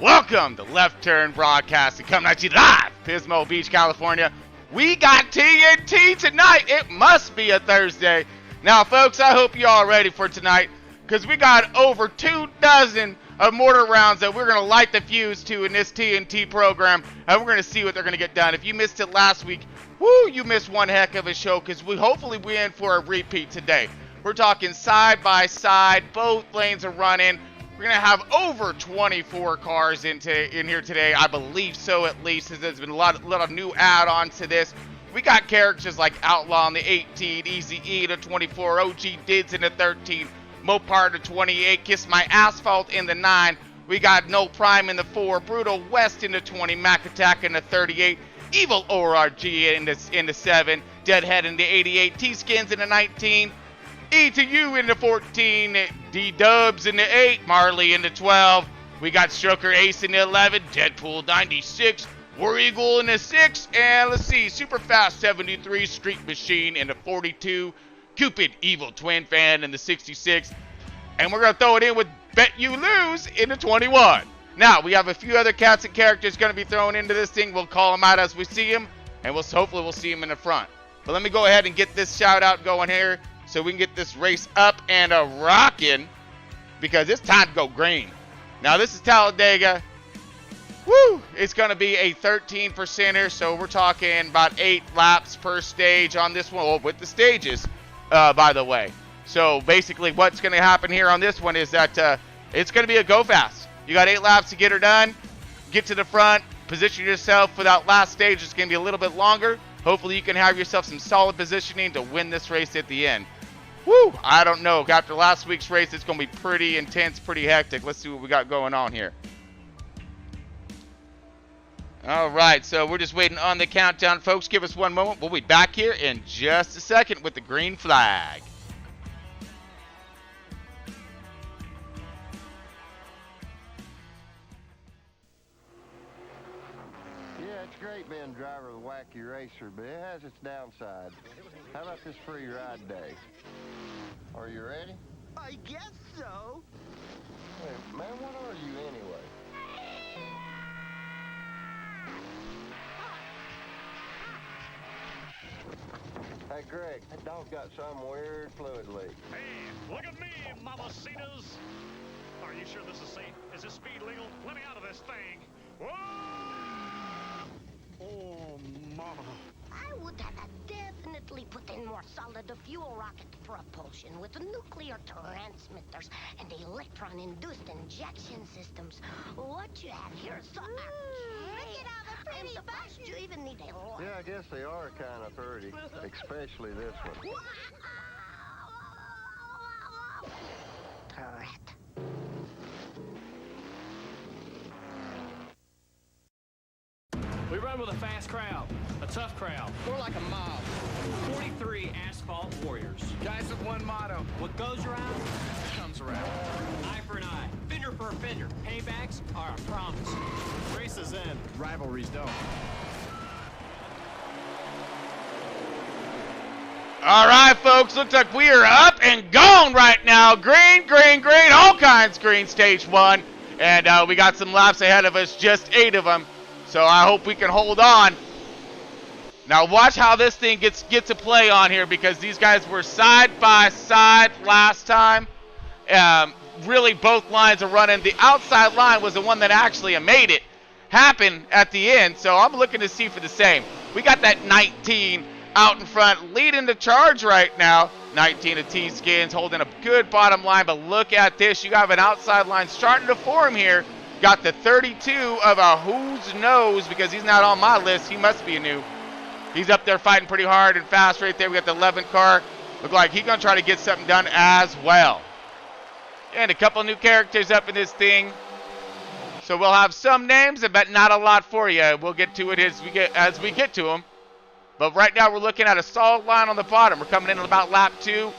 Welcome to Left Turn Broadcasting, coming at you live, Pismo Beach, California. We got TNT tonight. It must be a Thursday. Now, folks, I hope you're all ready for tonight, because we got over 24 of mortar rounds that we're going to light the fuse to in this TNT program, and we're going to see what they're going to get done. If you missed it last week, you missed one heck of a show, because hopefully we're in for a repeat today. We're talking side by side, both lanes are running. We're going to have over 24 cars in here today. I believe so, at least, as there's been a lot of new add-ons to this. We got characters like Outlaw in the 18, Easy E to 24, OG Dids in the 13, Mopar to 28, Kiss My Asphalt in the 9. We got No Prime in the 4, Brutal West in the 20, Mac Attack in the 38, Evil ORG in the 7, Deadhead in the 88, T-Skins in the 19, E to U in the 14, D-Dubs in the 8, Marley in the 12. We got Stroker Ace in the 11, Deadpool 96, War Eagle in the 6, and let's see, Superfast 73, Street Machine in the 42, Cupid Evil Twin Fan in the 66, and we're going to throw it in with Bet You Lose in the 21. Now, we have a few other cats and characters going to be thrown into this thing. We'll call them out as we see them, and hopefully we'll see them in the front. But let me go ahead and get this shout out going here, so we can get this race up and rocking, because it's time to go green. Now, this is Talladega. Woo! It's going to be a 13%er, so we're talking about 8 laps per stage on this one, with the stages, by the way. So, basically, what's going to happen here on this one is that it's going to be a go fast. You got 8 laps to get her done. Get to the front. Position yourself for that last stage. It's going to be a little bit longer. Hopefully, you can have yourself some solid positioning to win this race at the end. Woo! I don't know. After last week's race, it's going to be pretty intense, pretty hectic. Let's see what we got going on here. All right, so we're just waiting on the countdown, folks. Give us one moment. We'll be back here in just a second with the green flag. Yeah, it's great being driver of the wacky racer, but it has its downside. How about this free ride day? Are you ready? I guess so. Hey, man, what are you anyway? Hey, Greg, that dog's got some weird fluid leak. Hey, look at me, mamacitas. Are you sure this is safe? Is this speed legal? Let me out of this thing. Whoa! Oh, mama. I would have definitely put in more solid fuel rocket propulsion with nuclear transmitters and electron-induced injection systems. What you have here is so... Look at all the pretty bugs. You even need a... Yeah, I guess they are kind of pretty, especially this one. Turret. We run with a fast crowd, a tough crowd. We're like a mob. 43 asphalt warriors. Guys with one motto. What goes around Comes around. eye for an eye, fender for a fender. Paybacks are a promise. Races end, Rivalries don't. All right, folks, looks like we are up and gone right now. Green, green, green, all kinds green, stage 1. And we got some laps ahead of us, just 8 of them. So I hope we can hold on. Now watch how this thing gets to play on here, because these guys were side by side last time. Really, both lines are running. The outside line was the one that actually made it happen at the end. So I'm looking to see for the same. We got that 19 out in front, leading the charge right now. 19 of T-Skins holding a good bottom line, but look at this. You have an outside line starting to form here. Got the 32 of a Who's Knows, because he's not on my list. He must be new. He's up there fighting pretty hard and fast right there. We got the 11 car. Look like he's going to try to get something done as well. And a couple new characters up in this thing. So we'll have some names, but not a lot for you. We'll get to it as we get to them. But right now we're looking at a solid line on the bottom. We're coming in at about lap 2.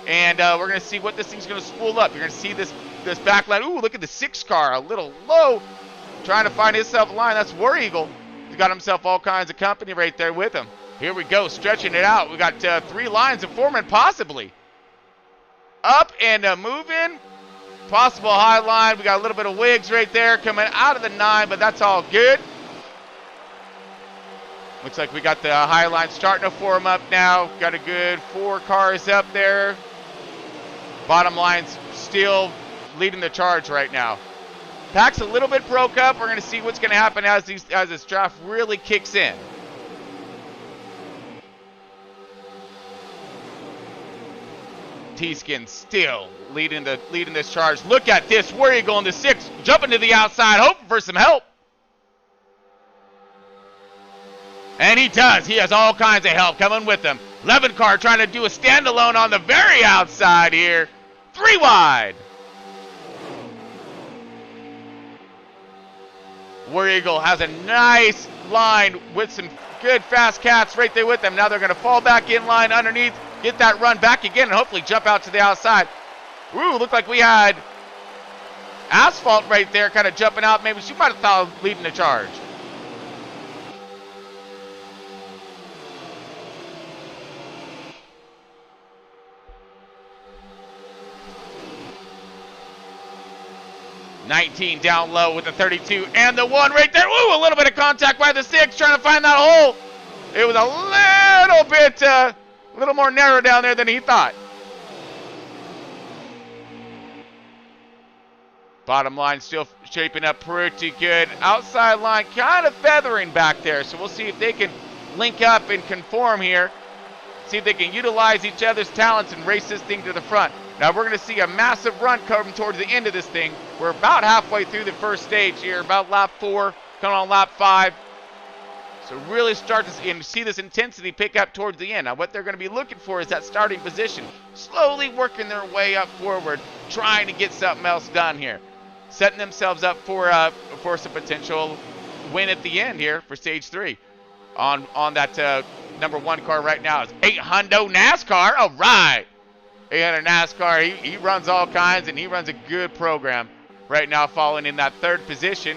And we're going to see what this thing's going to spool up. You're going to see this back line. Ooh, look at the 6 car. A little low. Trying to find himself a line. That's War Eagle. He's got himself all kinds of company right there with him. Here we go, stretching it out. We got 3 lines of forming possibly. Up and moving. Possible high line. We got a little bit of wigs right there coming out of the 9, but that's all good. Looks like we got the high line starting to form up now. Got a good 4 cars up there. Bottom line's still leading the charge right now. Pack's a little bit broke up. We're going to see what's going to happen as this draft really kicks in. T-Skin still leading this charge. Look at this. War Eagle in the 6, jumping to the outside, hoping for some help. And he does. He has all kinds of help coming with him. 11 car trying to do a standalone on the very outside here. 3 wide. War Eagle has a nice line with some good fast cats right there with them. Now they're going to fall back in line underneath, get that run back again, and hopefully jump out to the outside. Ooh, looked like we had Asphalt right there kind of jumping out. Maybe she might have thought leading the charge. $19 down low with the 32 and the 1 right there. Ooh, a little bit of contact by the 6 trying to find that hole. It was a little bit, a little more narrow down there than he thought. Bottom line still shaping up pretty good. Outside line kind of feathering back there. So we'll see if they can link up and conform here. See if they can utilize each other's talents and race this thing to the front. Now we're going to see a massive run coming towards the end of this thing. We're about halfway through the first stage here, about lap 4, coming on lap 5. So really start to see this intensity pick up towards the end. Now what they're going to be looking for is that starting position. Slowly working their way up forward, trying to get something else done here. Setting themselves up for some potential win at the end here for stage 3. On that number 1 car right now is 800 Nascar. All right. 800 Nascar, he runs all kinds, and he runs a good program right now, following in that 3rd position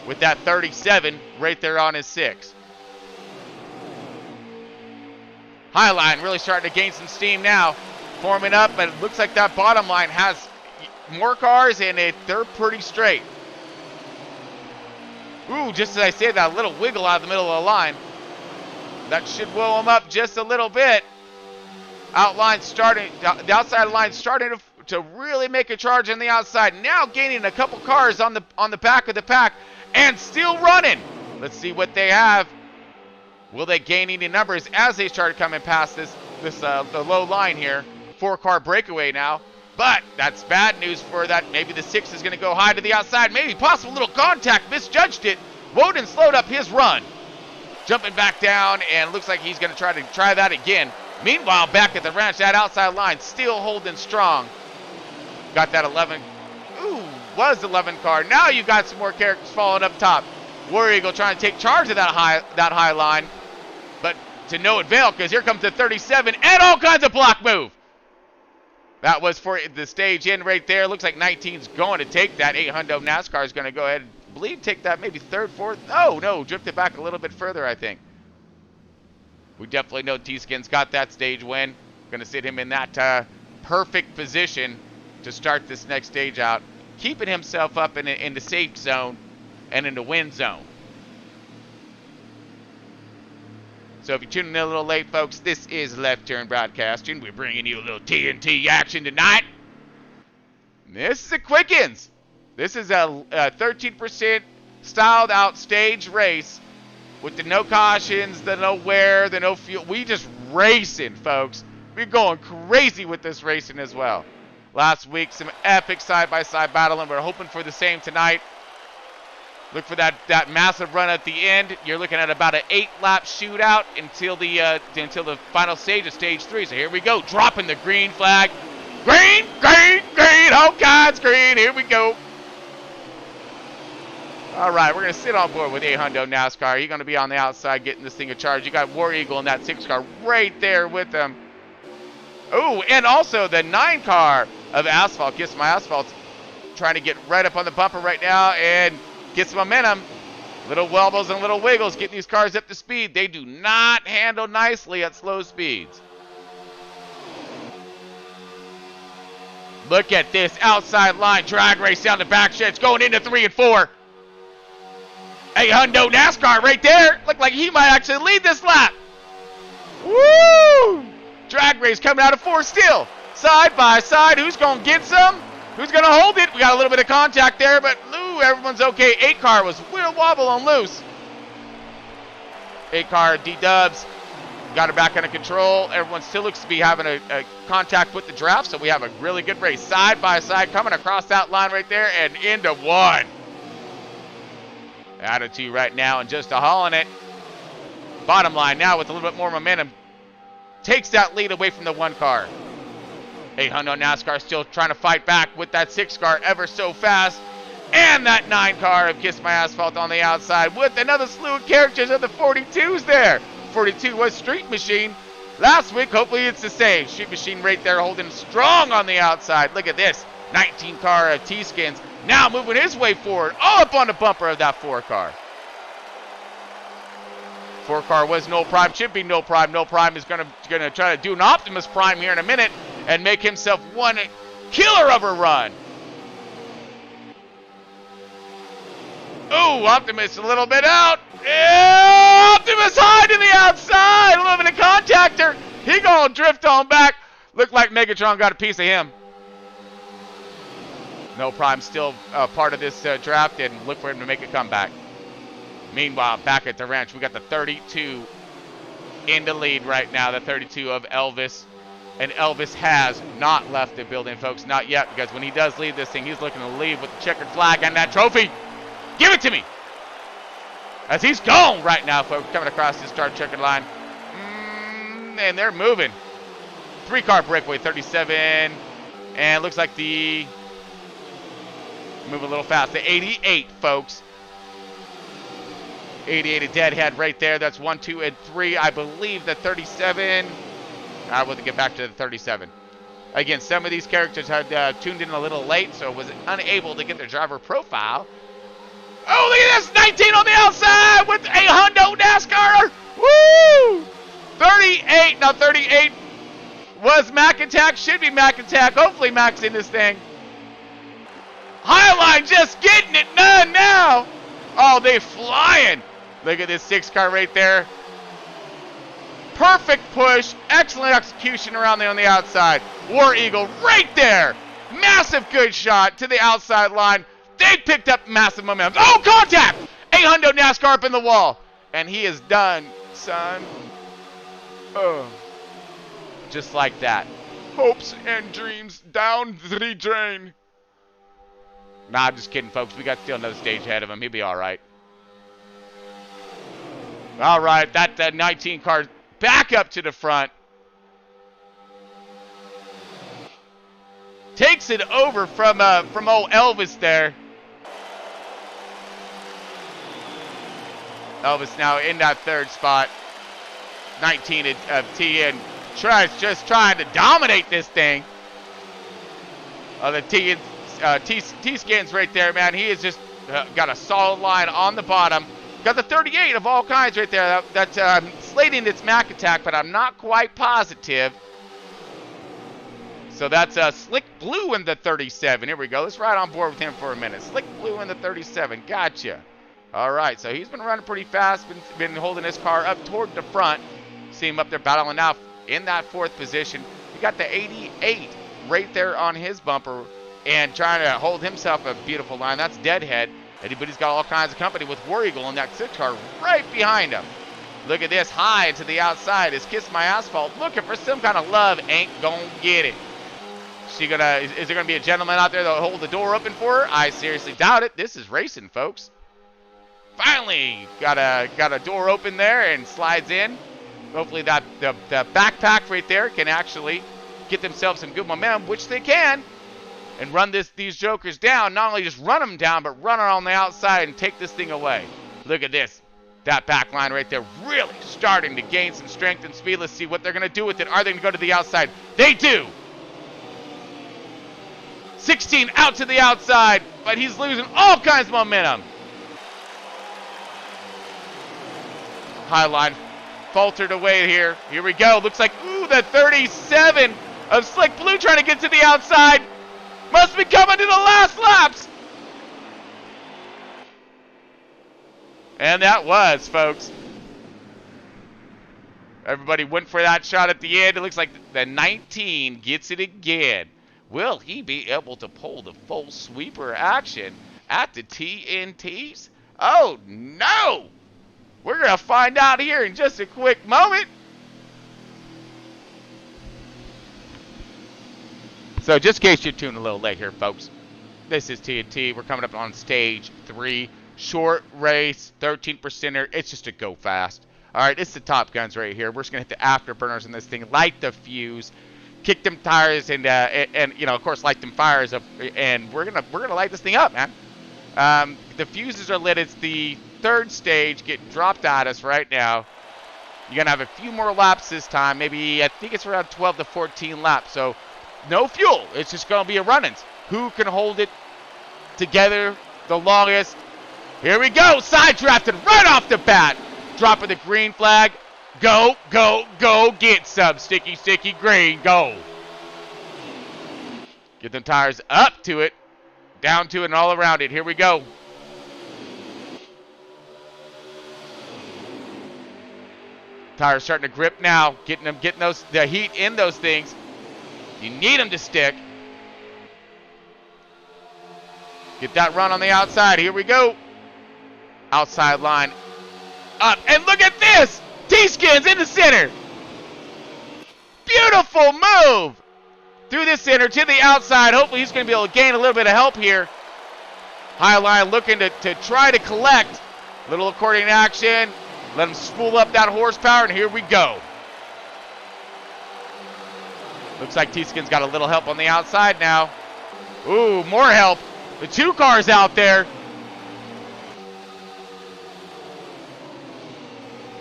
with that 37 right there on his 6. Highline really starting to gain some steam now, forming up, but it looks like that bottom line has more cars, and they're pretty straight. Ooh, just as I say that, a little wiggle out of the middle of the line. That should blow them up just a little bit. The outside line starting to really make a charge on the outside. Now gaining a couple cars on the back of the pack and still running. Let's see what they have. Will they gain any numbers as they start coming past the low line here? 4-car breakaway now. But that's bad news for that. Maybe the 6 is going to go high to the outside. Maybe possible little contact. Misjudged it. Woden slowed up his run. Jumping back down, and looks like he's going to try that again. Meanwhile, back at the ranch, that outside line still holding strong. Got that 11. Ooh, was 11 car. Now you got some more characters falling up top. War Eagle trying to take charge of that high line, but to no avail, because here comes the 37 and all kinds of block move. That was for the stage in right there. Looks like 19's going to take that. 800 Nascar is going to go ahead and take that maybe 3rd, 4th. Oh, no, drifted back a little bit further, I think. We definitely know T-Skin's got that stage win. Going to sit him in that perfect position to start this next stage out. Keeping himself up in the safe zone and in the win zone. So if you're tuning in a little late, folks, this is Left Turn Broadcasting. We're bringing you a little TNT action tonight. This is the Quickens. This is a 13% styled out stage race with the no cautions, the no wear, the no fuel. We just racing, folks. We're going crazy with this racing as well. Last week, some epic side-by-side battling. We're hoping for the same tonight. Look for that massive run at the end. You're looking at about an 8-lap shootout until the final stage of stage 3. So here we go, dropping the green flag. Green, green, green, all kinds green. Here we go. All right, we're going to sit on board with 800 Nascar. He's going to be on the outside getting this thing a charge. You got War Eagle in that 6 car right there with him. Oh, and also the 9 car of Asphalt. Gets my Asphalt trying to get right up on the bumper right now and get some momentum. Little wobbles and little wiggles getting these cars up to speed. They do not handle nicely at slow speeds. Look at this outside line drag race down the back stretch, going into 3 and 4. Hey, Hundo NASCAR right there. Looked like he might actually lead this lap. Woo! Drag race coming out of 4 still. Side by side. Who's going to get some? Who's going to hold it? We got a little bit of contact there, but everyone's okay. 8 car was weird wobble on loose. 8 car D-Dubs got it back under control. Everyone still looks to be having a contact with the draft, so we have a really good race. Side by side coming across that line right there and into 1. Out of 2 right now and just a hauling it. Bottom line now with a little bit more momentum. Takes that lead away from the 1 car. Hey, Hundo NASCAR still trying to fight back with that 6 car ever so fast. And that 9 car of Kiss My Asphalt on the outside with another slew of characters of the 42s there. 42 was Street Machine last week. Hopefully it's the same. Street Machine right there holding strong on the outside. Look at this. 19 car of T-Skins now moving his way forward. All up on the bumper of that 4 car. 4 car was No Prime. Should be No Prime. No Prime is gonna try to do an Optimus Prime here in a minute and make himself one killer of a run. Ooh, Optimus a little bit out. Yeah, Optimus high to the outside. A little bit of contactor. He gonna drift on back. Looked like Megatron got a piece of him. No Prime still part of this draft, and look for him to make a comeback. Meanwhile, back at the ranch, we got the 32 in the lead right now. The 32 of Elvis. And Elvis has not left the building, folks. Not yet, because when he does leave this thing, he's looking to leave with the checkered flag and that trophy. Give it to me. As he's gone right now, folks, coming across this start checkered line. And they're moving. 3 car breakaway, 37. And looks like the... Move a little fast. The 88, folks. 88 a deadhead right there. That's 1, 2, and 3. I believe the 37. I will get back to the 37. Again, some of these characters had tuned in a little late, so was unable to get their driver profile. Oh, look at this! 19 on the outside with a Hundo NASCAR! Woo! 38. Now 38 was Mac Attack. Should be Mac Attack. Hopefully Mac's in this thing. Highline just getting it done now. Oh, they flying. Look at this 6 car right there. Perfect push. Excellent execution around there on the outside. War Eagle right there. Massive good shot to the outside line. They picked up massive momentum. Oh, contact! A Hundo NASCAR up in the wall. And he is done, son. Oh. Just like that. Hopes and dreams down the drain. Nah, I'm just kidding, folks. We got still another stage ahead of him. He'll be all right. All right, that 19 car back up to the front. Takes it over from old Elvis there. Elvis now in that 3rd spot. 19 of TN just trying to dominate this thing. The T-Skins right there, man. He has just got a solid line on the bottom. Got the 38 of all kinds right there. That's slating its Mac Attack, but I'm not quite positive. So that's Slick Blue in the 37. Here we go. Let's ride on board with him for a minute. Slick Blue in the 37. Gotcha. All right. So he's been running pretty fast. Been holding his car up toward the front. See him up there battling out in that 4th position. We got the 88 right there on his bumper and trying to hold himself a beautiful line. That's Deadhead. But he's got all kinds of company with War Eagle in that 6 car right behind him. Look at this, high to the outside is Kiss My Asphalt, looking for some kind of love, ain't gonna get it. Is there gonna be a gentleman out there that'll hold the door open for her? I seriously doubt it. This is racing, folks. Finally got a door open there and slides in. Hopefully the backpack right there can actually get themselves some good momentum, which they can. And run these jokers down. Not only just run them down, but run on the outside and take this thing away. Look at this. That back line right there really starting to gain some strength and speed. Let's see what they're going to do with it. Are they going to go to the outside? They do. 16 out to the outside, but he's losing all kinds of momentum. Highline faltered away here. Here we go. Looks like, ooh, the 37 of Slick Blue trying to get to the outside. Must be coming to the last laps. And that was, folks. Everybody went for that shot at the end. It looks like the 19 gets it again. Will he be able to pull the full sweeper action at the TNTs? Oh, no! We're going to find out here in just a quick moment. So just in case you're tuning a little late here, folks, this is TNT. We're coming up on stage 3. Short race, 13%er. It's just a go fast. All right, it's the Top Guns right here. We're just going to hit the afterburners in this thing, light the fuse, kick them tires, and you know, of course, light them fires up, and we're gonna light this thing up, man. The fuses are lit. It's the 3rd stage getting dropped at us right now. You're going to have a few more laps this time. Maybe, I think it's around 12 to 14 laps. So, no fuel. It's just going to be a run-ins. Who can hold it together the longest? Here we go. Side drafted right off the bat. Dropping the green flag. Go, go, go. Get some sticky, sticky green. Go. Get them tires up to it, down to it, and all around it. Here we go. Tires starting to grip now. Getting the heat in those things. You need them to stick. Get that run on the outside. Here we go. Outside line. Up. And look at this. T-Skins in the center. Beautiful move. Through the center to the outside. Hopefully he's going to be able to gain a little bit of help here. High line looking to try to collect. Little accordion action. Let him spool up that horsepower. And here we go. Looks like T-Skin's got a little help on the outside now. Ooh, more help. The 2 cars out there.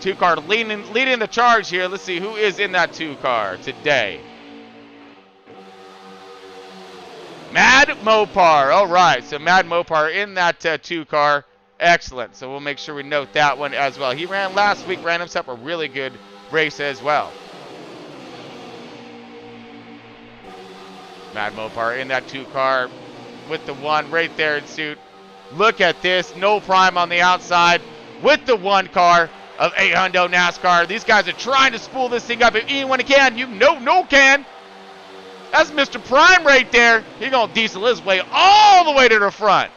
2 car leading the charge here. Let's see who is in that 2 car today. Mad Mopar. All right, so Mad Mopar in that 2 car. Excellent. So we'll make sure we note that one as well. He ran last week, ran himself a really good race as well. Mad Mopar in that 2 car with the 1 right there in suit. Look at this. No prime on the outside with the 1 car of 800 NASCAR. These guys are trying to spool this thing up. If anyone can, you know, no can. That's Mr. Prime right there. He's going to diesel his way all the way to the front.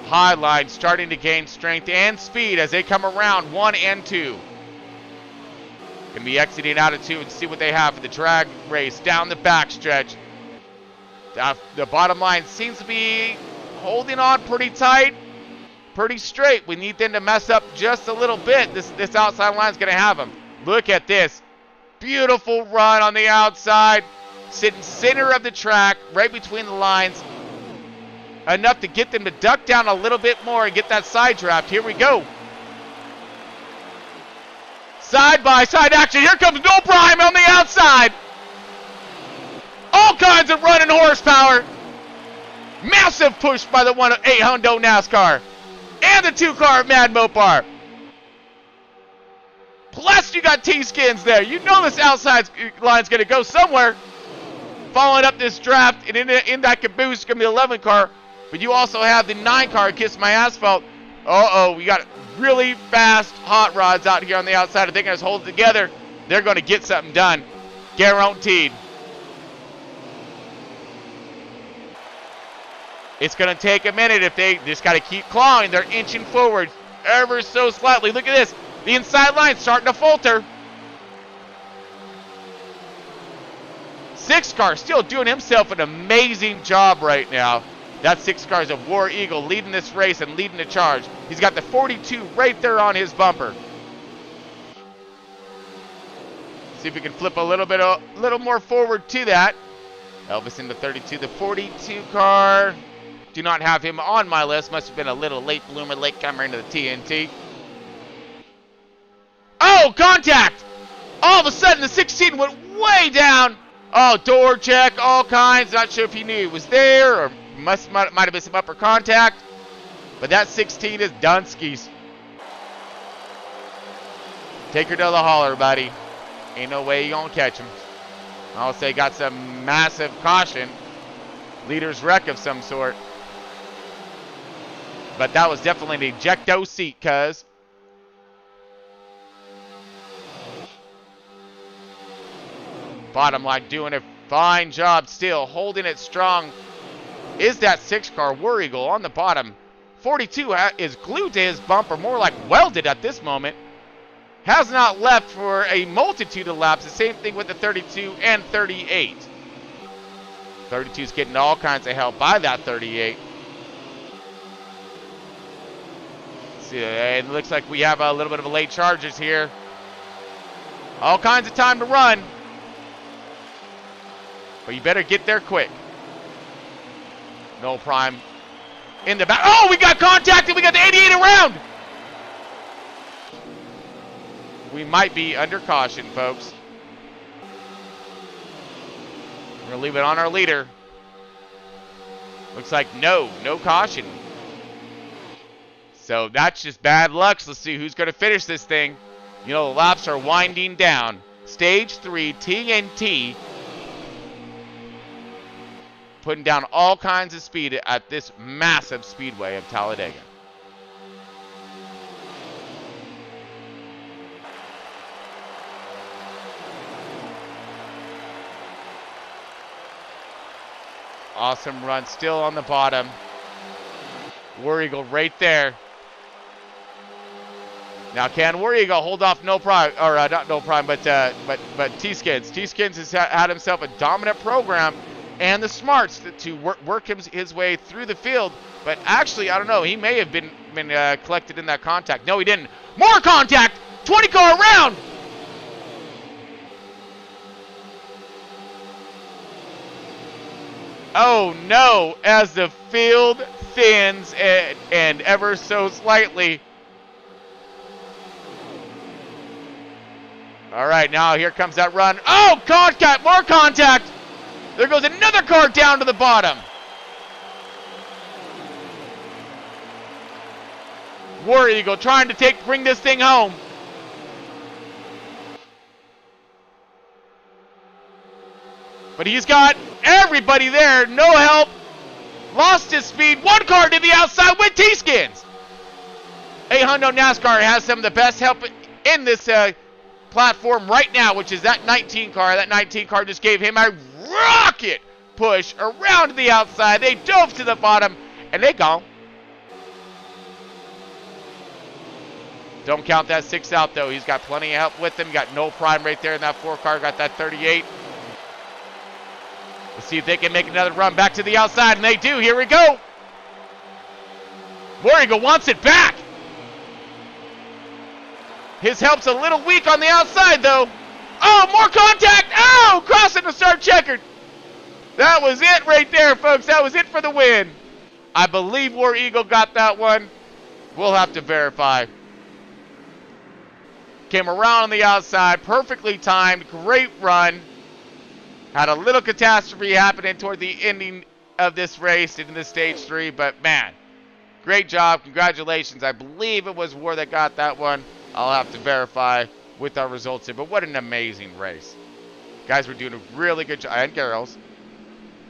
High line starting to gain strength and speed as they come around 1 and 2. Going to be exiting out of 2 and see what they have for the drag race down the backstretch. The bottom line seems to be holding on pretty tight, pretty straight. We need them to mess up just a little bit. This outside line is going to have them. Look at this. Beautiful run on the outside. Sitting center of the track, right between the lines. Enough to get them to duck down a little bit more and get that side draft. Here we go. Side-by-side action. Here comes No Prime on the outside. All kinds of running horsepower. Massive push by the 800 NASCAR. And the 2 car of Mad Mopar. Plus you got T-Skins there. You know this outside line's going to go somewhere. Following up this draft, and in that caboose is going to be the 11 car. But you also have the 9 car, Kiss My Asphalt. Uh-oh, we got really fast hot rods out here on the outside. If they can just hold it together, they're going to get something done. Guaranteed. It's going to take a minute if they just got to keep clawing. They're inching forward ever so slightly. Look at this. The inside line starting to falter. 6 car still doing himself an amazing job right now. That 6 car is a War Eagle leading this race and leading the charge. He's got the 42 right there on his bumper. See if we can flip a little more forward to that. Elvis in the 32, the 42 car. Do not have him on my list. Must have been a little late bloomer, late comer into the TNT. Oh, contact! All of a sudden, the 16 went way down. Oh, door check, all kinds. Not sure if he knew he was there or might have been some upper contact. But that 16 is Dunskies. Take her to the hauler, buddy. Ain't no way you gonna catch him. I'll say got some massive caution. Leader's wreck of some sort. But that was definitely an ejecto seat, cuz. Bottom line doing a fine job still, holding it strong. Is that 6 car War Eagle on the bottom. 42 is glued to his bumper, more like welded at this moment. Has not left for a multitude of laps. The same thing with the 32 and 38. 32 is getting all kinds of help by that 38. See, it looks like we have a little bit of a late charges here. All kinds of time to run. But you better get there quick. No prime in the back. Oh, we got contact and we got the 88 around. We might be under caution, folks. We're going to leave it on our leader. Looks like no caution. So that's just bad luck. Let's see who's going to finish this thing. You know, the laps are winding down. Stage 3, TNT. Putting down all kinds of speed at this massive speedway of Talladega. Awesome run, still on the bottom. War Eagle right there. Now can War Eagle hold off No Prime, or not No Prime, but T-Skins. T-Skins has had himself a dominant program and the smarts to work his way through the field. But actually, I don't know, he may have been collected in that contact. No, he didn't. More contact! 20 car around! Oh no, as the field thins and ever so slightly. All right, now here comes that run. Oh, contact, more contact. There goes another car down to the bottom. War Eagle trying to bring this thing home. But he's got everybody there, no help. Lost his speed. One car to the outside with T-Skins. A Hundo Nascar has some of the best help in this platform right now, which is that 19 car. That 19 car just gave him a rocket push around to the outside. They dove to the bottom, and they gone. Don't count that 6 out, though. He's got plenty of help with him. Got No Prime right there in that 4 car. Got that 38. Let's see if they can make another run back to the outside, and they do. Here we go. War Eagle wants it back. His help's a little weak on the outside, though. Oh, more contact. Oh, crossing the start checkered. That was it right there, folks. That was it for the win. I believe War Eagle got that one. We'll have to verify. Came around on the outside, perfectly timed, great run. Had a little catastrophe happening toward the ending of this race in the stage 3, but man, great job, congratulations. I believe it was War that got that one. I'll have to verify with our results here, but what an amazing race. Guys were doing a really good job, and girls,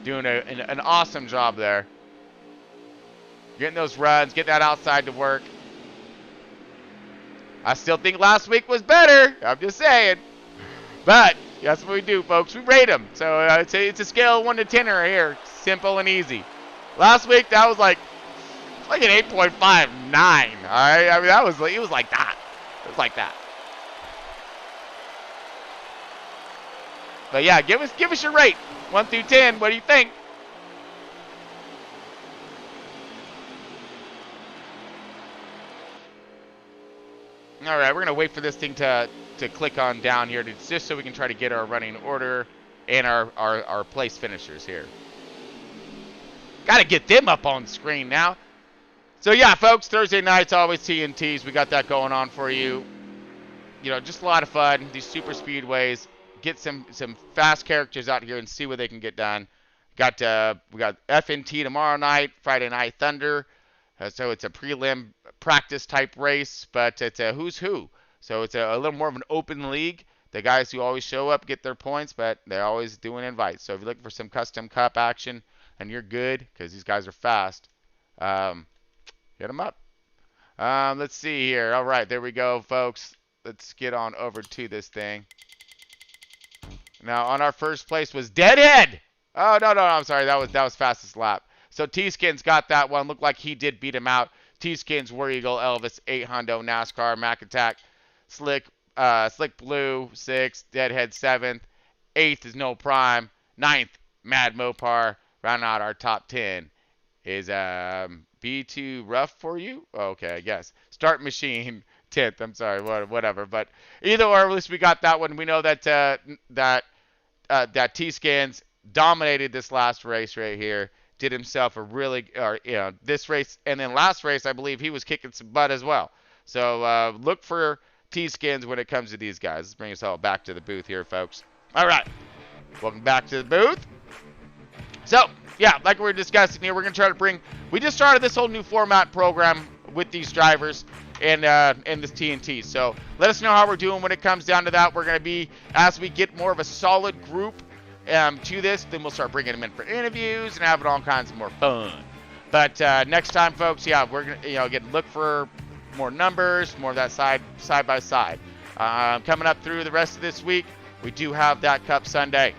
doing an awesome job there. Getting those runs, getting that outside to work. I still think last week was better, I'm just saying. But that's what we do, folks. We rate them. So it's a scale of 1 to 10 right here. Simple and easy. Last week, that was like an 8.59. All right, I mean, it was like that. It was like that. But yeah, give us your rate, 1 through 10. What do you think? All right, we're gonna wait for this thing to click on down here just so we can try to get our running order and our place finishers here. Got to get them up on screen now. So yeah, folks, Thursday nights always TNTs. We got that going on for you. You know, just a lot of fun. These super speedways. Get some fast characters out here and see what they can get done. We got FNT tomorrow night, Friday Night Thunder. So it's a prelim practice type race, but it's a who's who. So it's a little more of an open league. The guys who always show up get their points, but they're always doing invites. So if you're looking for some custom cup action and you're good, because these guys are fast, hit them up. Let's see here. All right, there we go, folks. Let's get on over to this thing. Now, on our first place was Deadhead. Oh, no, I'm sorry. That was fastest lap. So T-Skins got that one. Looked like he did beat him out. T-Skins, War Eagle, Elvis, 8 Hondo, NASCAR, Mac Attack, Slick Blue, 6th, Deadhead, 7th. 8th is No Prime. 9th, Mad Mopar. Round out our top 10 is B2 Rough for you? Okay, I guess. Start Machine, 10th. I'm sorry, whatever. But either or, at least we got that one. We know that that T-Skins dominated this last race right here. Did himself a really, this race, and then last race, I believe he was kicking some butt as well. So look for T-Skins when it comes to these guys. Let's bring us all back to the booth here, folks. All right, welcome back to the booth. So, yeah, like we were discussing here, we're going to try to bring, we just started this whole new format program with these drivers and this TNT. So let us know how we're doing when it comes down to that. We're going to be, as we get more of a solid group to this, then we'll start bringing them in for interviews and having all kinds of more fun. But next time, folks, yeah, we're going to look for more numbers, more of that side by side. Coming up through the rest of this week, we do have that Cup Sunday.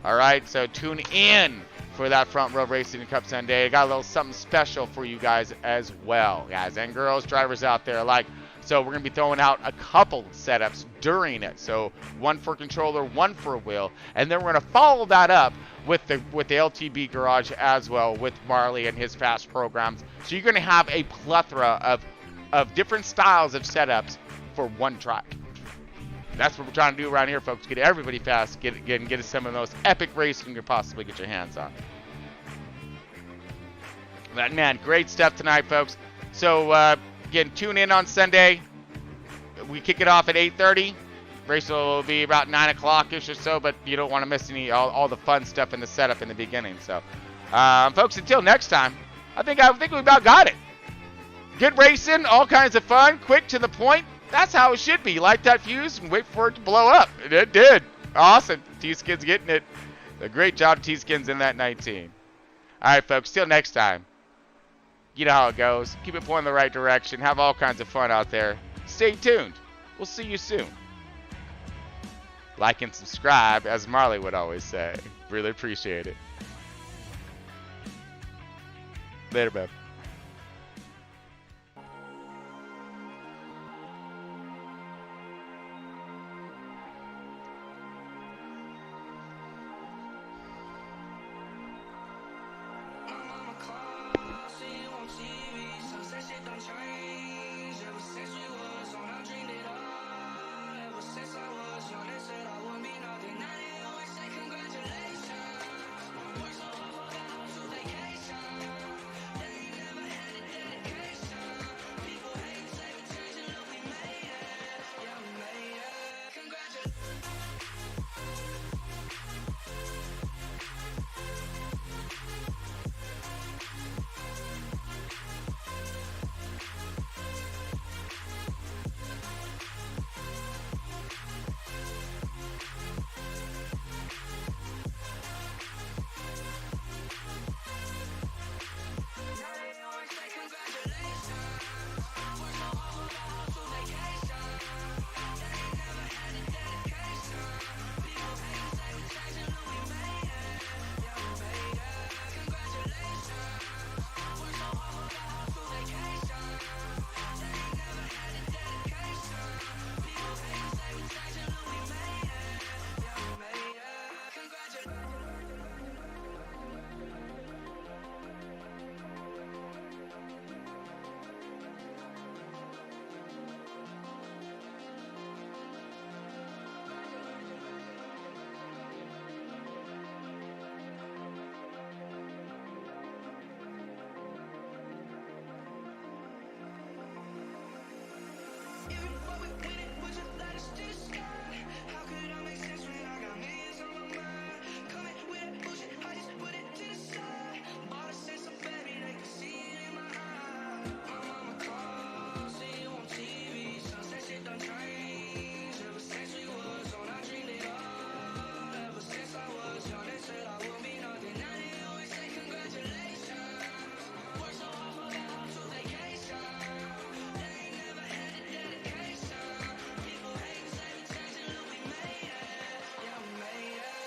All right, so tune in for that Front Row Racing Cup Sunday. I got a little something special for you guys as well, guys and girls, drivers out there alike. So we're going to be throwing out a couple setups during it. So one for controller, one for a wheel, and then we're going to follow that up with the LTB garage as well with Marley and his fast programs. So you're going to have a plethora of different styles of setups for one track. That's what we're trying to do around here, folks. Get everybody fast. Get some of the most epic racing you can possibly get your hands on. But man, great stuff tonight, folks. So again, tune in on Sunday. We kick it off at 8:30. Race will be about 9 o'clock-ish or so, but you don't want to miss all the fun stuff in the setup in the beginning. So, folks, until next time, I think we about got it. Good racing, all kinds of fun, quick to the point. That's how it should be. Light that fuse and wait for it to blow up. And it did. Awesome. T-Skins getting it. A great job, T-Skins in that 19. All right, folks, till next time. You know how it goes. Keep it pointing in the right direction. Have all kinds of fun out there. Stay tuned. We'll see you soon. Like and subscribe, as Marley would always say. Really appreciate it. Later, babe.